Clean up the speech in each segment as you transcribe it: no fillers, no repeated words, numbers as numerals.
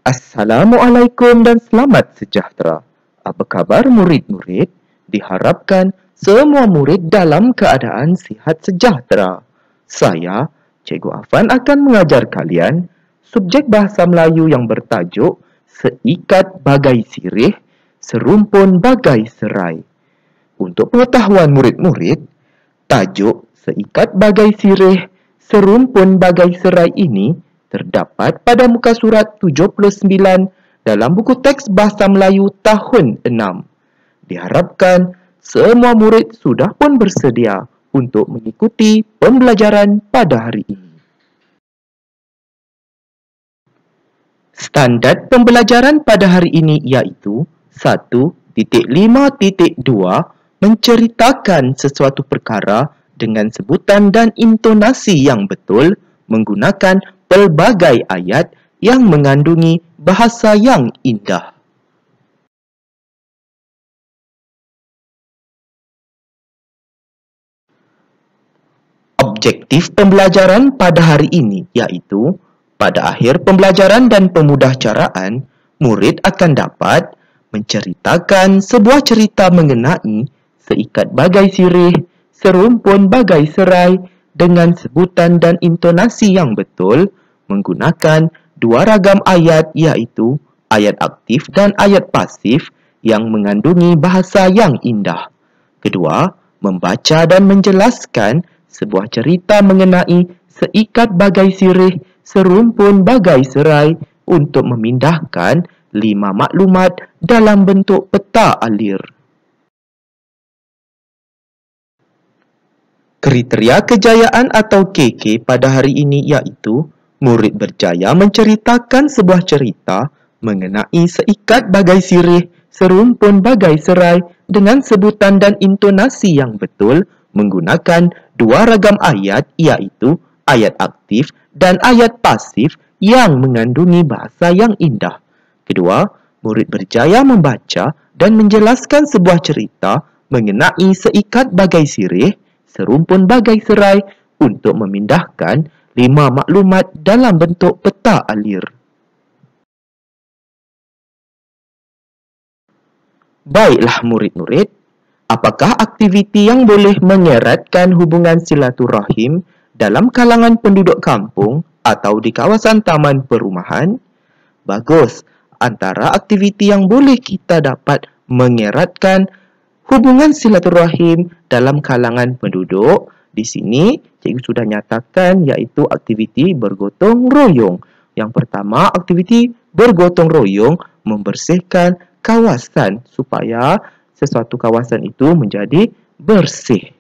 Assalamualaikum dan selamat sejahtera. Apa khabar murid-murid? Diharapkan semua murid dalam keadaan sihat sejahtera. Saya, Cikgu Afan akan mengajar kalian subjek bahasa Melayu yang bertajuk Seikat Bagai Sirih, Serumpun Bagai Serai. Untuk pengetahuan murid-murid, tajuk Seikat Bagai Sirih, Serumpun Bagai Serai ini terdapat pada muka surat 79 dalam buku teks Bahasa Melayu tahun 6. Diharapkan semua murid sudah pun bersedia untuk mengikuti pembelajaran pada hari ini. Standard pembelajaran pada hari ini iaitu 1.5.2 menceritakan sesuatu perkara dengan sebutan dan intonasi yang betul menggunakan pelbagai ayat yang mengandungi bahasa yang indah. Objektif pembelajaran pada hari ini iaitu pada akhir pembelajaran dan pemudahcaraan, murid akan dapat menceritakan sebuah cerita mengenai seikat bagai sirih, serumpun bagai serai dengan sebutan dan intonasi yang betul menggunakan dua ragam ayat iaitu ayat aktif dan ayat pasif yang mengandungi bahasa yang indah. Kedua, membaca dan menjelaskan sebuah cerita mengenai seikat bagai sirih, serumpun bagai serai untuk memindahkan 5 maklumat dalam bentuk peta alir. Kriteria kejayaan atau KK pada hari ini iaitu murid berjaya menceritakan sebuah cerita mengenai seikat bagai sirih, serumpun bagai serai dengan sebutan dan intonasi yang betul menggunakan dua ragam ayat iaitu ayat aktif dan ayat pasif yang mengandungi bahasa yang indah. Kedua, murid berjaya membaca dan menjelaskan sebuah cerita mengenai seikat bagai sirih, serumpun bagai serai untuk memindahkan 5 maklumat dalam bentuk peta alir. Baiklah murid-murid, apakah aktiviti yang boleh mengeratkan hubungan silaturahim dalam kalangan penduduk kampung atau di kawasan taman perumahan? Bagus, antara aktiviti yang boleh kita dapat mengeratkan hubungan silaturahim dalam kalangan penduduk, di sini cikgu sudah nyatakan iaitu aktiviti bergotong royong. Yang pertama, aktiviti bergotong royong membersihkan kawasan supaya sesuatu kawasan itu menjadi bersih.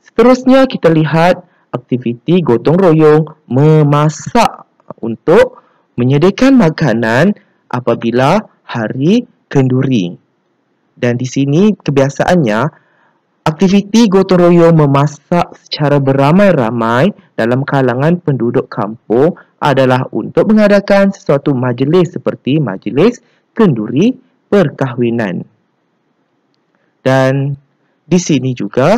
Seterusnya kita lihat aktiviti gotong royong memasak untuk menyediakan makanan apabila hari kenduri. Dan di sini kebiasaannya aktiviti gotong royong memasak secara beramai-ramai dalam kalangan penduduk kampung adalah untuk mengadakan sesuatu majlis seperti majlis kenduri perkahwinan. Dan di sini juga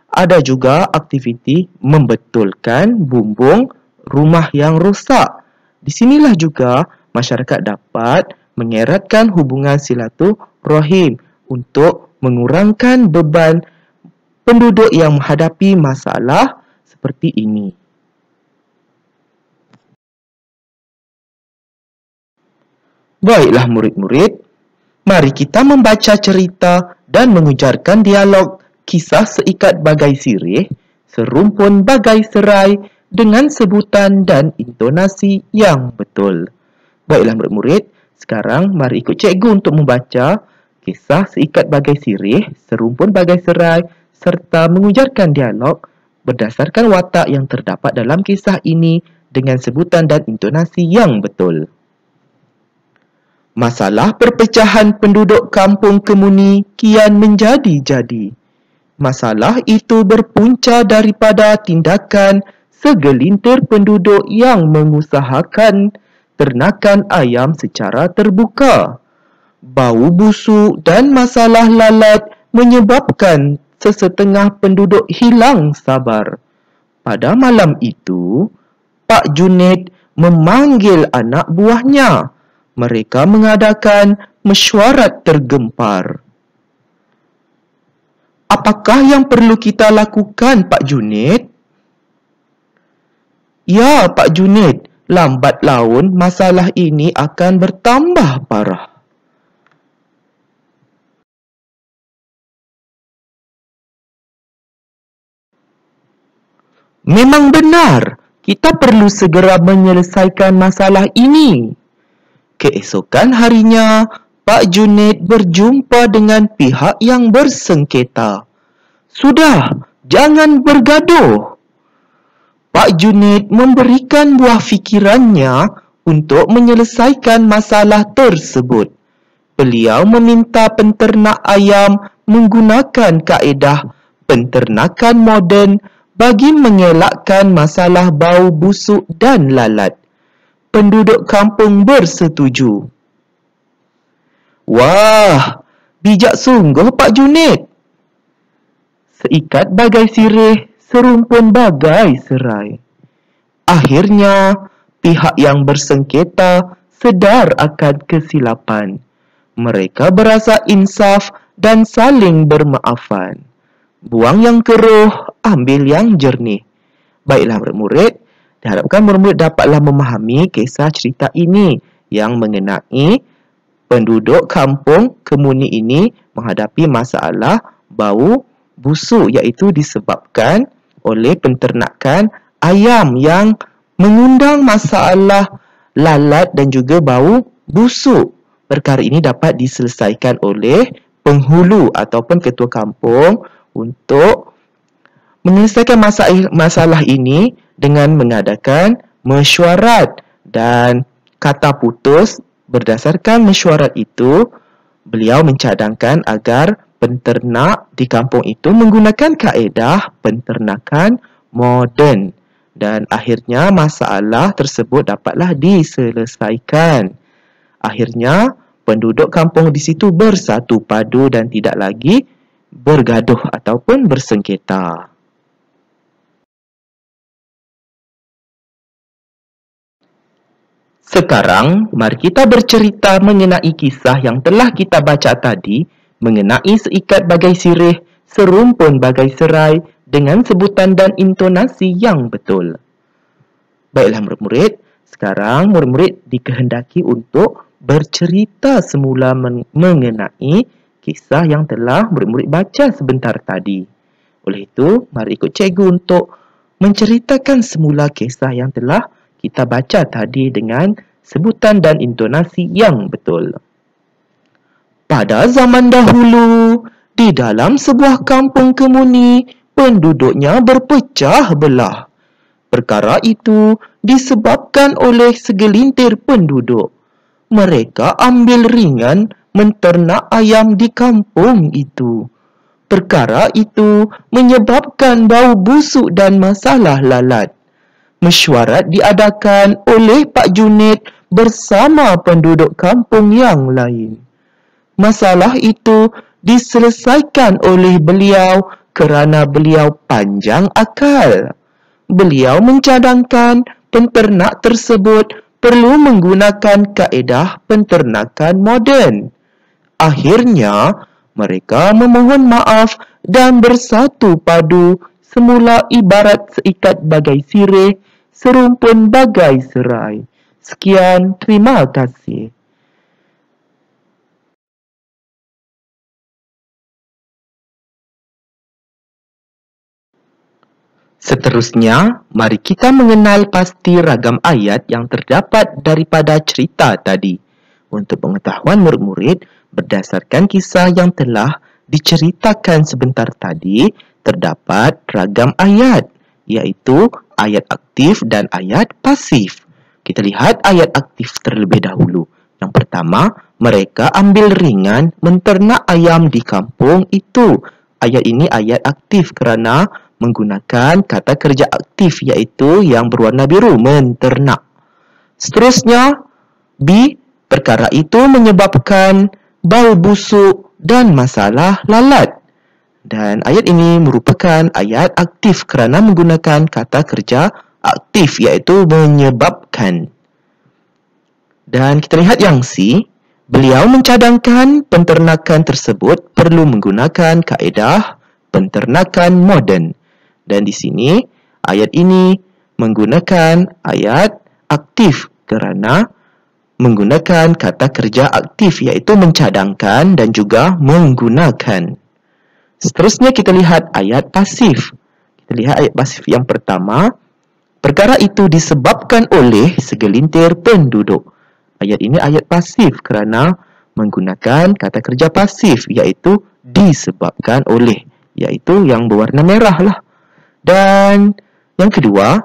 ada juga aktiviti membetulkan bumbung rumah yang rosak. Di sinilah juga masyarakat dapat mengeratkan hubungan silaturahim untuk mengurangkan beban penduduk yang menghadapi masalah seperti ini. Baiklah murid-murid, mari kita membaca cerita dan mengujarkan dialog kisah seikat bagai sirih, serumpun bagai serai dengan sebutan dan intonasi yang betul. Baiklah murid-murid, sekarang mari ikut cikgu untuk membaca kisah seikat bagai sirih, serumpun bagai serai serta mengujarkan dialog berdasarkan watak yang terdapat dalam kisah ini dengan sebutan dan intonasi yang betul. Masalah perpecahan penduduk kampung Kemuni kian menjadi-jadi. Masalah itu berpunca daripada tindakan segelintir penduduk yang mengusahakan ternakan ayam secara terbuka. Bau busuk dan masalah lalat menyebabkan sesetengah penduduk hilang sabar. Pada malam itu, Pak Junaid memanggil anak buahnya mereka mengadakan mesyuarat tergempar. Apakah yang perlu kita lakukan, Pak Junid? Ya, Pak Junid, lambat laun masalah ini akan bertambah parah. Memang benar, kita perlu segera menyelesaikan masalah ini. Keesokan harinya, Pak Junid berjumpa dengan pihak yang bersengketa. Sudah, jangan bergaduh. Pak Junid memberikan buah fikirannya untuk menyelesaikan masalah tersebut. Beliau meminta penternak ayam menggunakan kaedah penternakan moden bagi mengelakkan masalah bau busuk dan lalat. Penduduk kampung bersetuju. Wah, bijak sungguh Pak Junid. Seikat bagai sirih, serumpun bagai serai. Akhirnya, pihak yang bersengketa sedar akan kesilapan. Mereka berasa insaf dan saling bermaafan. Buang yang keruh, ambil yang jernih. Baiklah murid-murid, diharapkan murid-murid dapatlah memahami kisah cerita ini yang mengenai penduduk kampung Kemuni ini menghadapi masalah bau busuk, iaitu disebabkan oleh penternakan ayam yang mengundang masalah lalat dan juga bau busuk. Perkara ini dapat diselesaikan oleh penghulu ataupun ketua kampung untuk menyelesaikan masalah ini dengan mengadakan mesyuarat, dan kata putus berdasarkan mesyuarat itu, beliau mencadangkan agar penternak di kampung itu menggunakan kaedah penternakan moden, dan akhirnya masalah tersebut dapatlah diselesaikan. Akhirnya penduduk kampung di situ bersatu padu dan tidak lagi bergaduh ataupun bersengketa. Sekarang, mari kita bercerita mengenai kisah yang telah kita baca tadi mengenai seikat bagai sirih, serumpun bagai serai dengan sebutan dan intonasi yang betul. Baiklah murid-murid, sekarang murid-murid dikehendaki untuk bercerita semula mengenai kisah yang telah murid-murid baca sebentar tadi. Oleh itu, mari ikut cikgu untuk menceritakan semula kisah yang telah kita baca tadi dengan sebutan dan intonasi yang betul. Pada zaman dahulu, di dalam sebuah kampung Kemuni, penduduknya berpecah belah. Perkara itu disebabkan oleh segelintir penduduk. Mereka ambil ringan menternak ayam di kampung itu. Perkara itu menyebabkan bau busuk dan masalah lalat. Mesyuarat diadakan oleh Pak Junid bersama penduduk kampung yang lain. Masalah itu diselesaikan oleh beliau kerana beliau panjang akal. Beliau mencadangkan penternak tersebut perlu menggunakan kaedah penternakan moden. Akhirnya, mereka memohon maaf dan bersatu padu, semula ibarat seikat bagai sirih, serumpun bagai serai. Sekian, terima kasih. Seterusnya, mari kita mengenal pasti ragam ayat yang terdapat daripada cerita tadi. Untuk pengetahuan murid-murid, berdasarkan kisah yang telah diceritakan sebentar tadi, terdapat ragam ayat, iaitu ayat aktif dan ayat pasif. Kita lihat ayat aktif terlebih dahulu. Yang pertama, mereka ambil ringan menternak ayam di kampung itu. Ayat ini ayat aktif kerana menggunakan kata kerja aktif, iaitu yang berwarna biru, menternak. Seterusnya, B, perkara itu menyebabkan bau busuk dan masalah lalat. Dan ayat ini merupakan ayat aktif kerana menggunakan kata kerja aktif, iaitu menyebabkan. Dan kita lihat yang C, beliau mencadangkan penternakan tersebut perlu menggunakan kaedah penternakan moden. Dan di sini, ayat ini menggunakan ayat aktif kerana menggunakan kata kerja aktif iaitu mencadangkan dan juga menggunakan. Seterusnya kita lihat ayat pasif. Kita lihat ayat pasif yang pertama. Perkara itu disebabkan oleh segelintir penduduk. Ayat ini ayat pasif kerana menggunakan kata kerja pasif iaitu disebabkan oleh, iaitu yang berwarna merah lah. Dan yang kedua,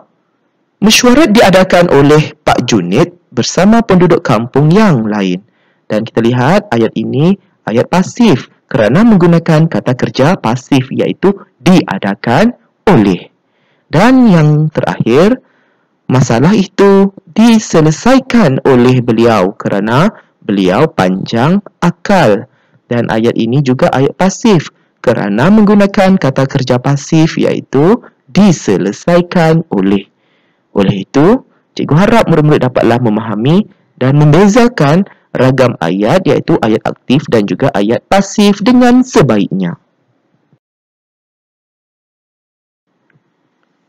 mesyuarat diadakan oleh Pak Junid bersama penduduk kampung yang lain. Dan kita lihat ayat ini ayat pasif kerana menggunakan kata kerja pasif iaitu diadakan oleh. Dan yang terakhir, masalah itu diselesaikan oleh beliau kerana beliau panjang akal. Dan ayat ini juga ayat pasif kerana menggunakan kata kerja pasif iaitu diselesaikan oleh. Oleh itu, cikgu harap murid-murid dapatlah memahami dan membezakan ragam ayat iaitu ayat aktif dan juga ayat pasif dengan sebaiknya.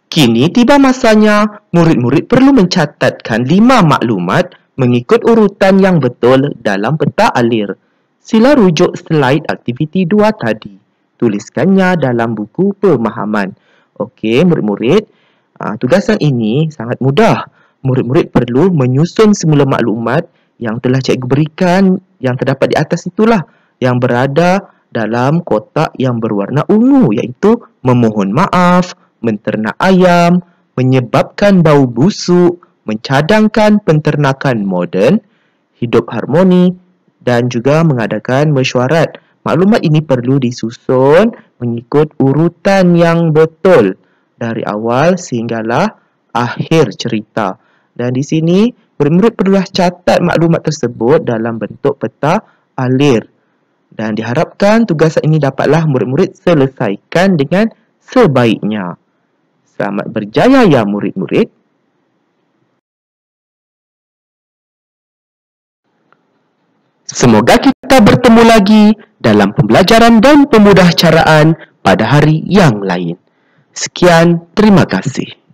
Kini tiba masanya murid-murid perlu mencatatkan 5 maklumat mengikut urutan yang betul dalam peta alir. Sila rujuk slide aktiviti 2 tadi. Tuliskannya dalam buku pemahaman. Okey, murid-murid, tugasan ini sangat mudah. Murid-murid perlu menyusun semula maklumat yang telah cikgu berikan yang terdapat di atas itulah yang berada dalam kotak yang berwarna ungu iaitu memohon maaf, menternak ayam, menyebabkan bau busuk, mencadangkan penternakan moden, hidup harmoni dan juga mengadakan mesyuarat. Maklumat ini perlu disusun mengikut urutan yang betul dari awal sehinggalah akhir cerita. Dan di sini, murid-murid perlulah catat maklumat tersebut dalam bentuk peta alir. Dan diharapkan tugasan ini dapatlah murid-murid selesaikan dengan sebaiknya. Selamat berjaya ya murid-murid. Semoga kita bertemu lagi dalam pembelajaran dan pemudahcaraan pada hari yang lain. Sekian, terima kasih.